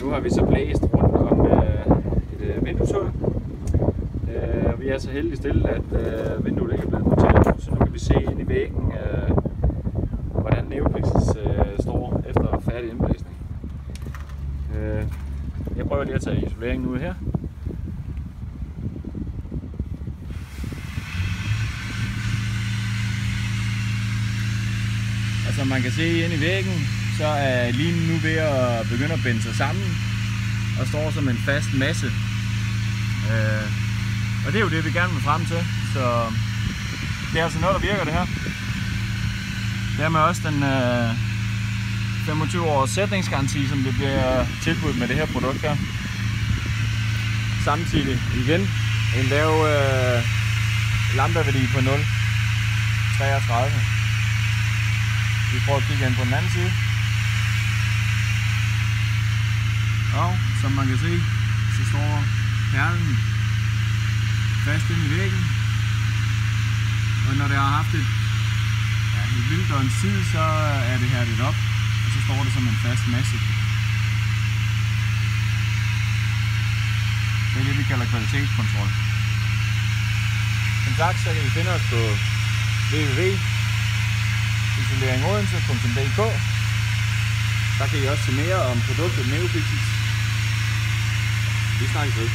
Nu har vi så blæst rundt om et vindueshul. Vi er så heldige stille, at vinduet ikke er blevet monteret, så nu kan vi se ind i væggen, hvordan Neopixels står efter færdig indblæsning. Jeg prøver lige at tage isoleringen ud her. Og som man kan se inde i væggen, så er linen nu ved at begynde at binde sig sammen og står som en fast masse. Og det er jo det, vi gerne vil frem til. Så det er altså noget, der virker, det her. Dermed også den 25 års sætningsgaranti, som det bliver tilbudt med det her produkt her. Samtidig igen en lav lampeværdi på 0,33. Vi prøver at kigge ind på den anden side. Og som man kan se, så står perlen fast inde i væggen. Og når det har haft et vildt og en tid, så er det hærdet op, og så står det som en fast masse. Det er det, vi kalder kvalitetskontrol. Som sagt, så kan I finde os på www.isoleringodense.dk. Der kan I også se mere om produktet Neopixels. Vi snakkes ved.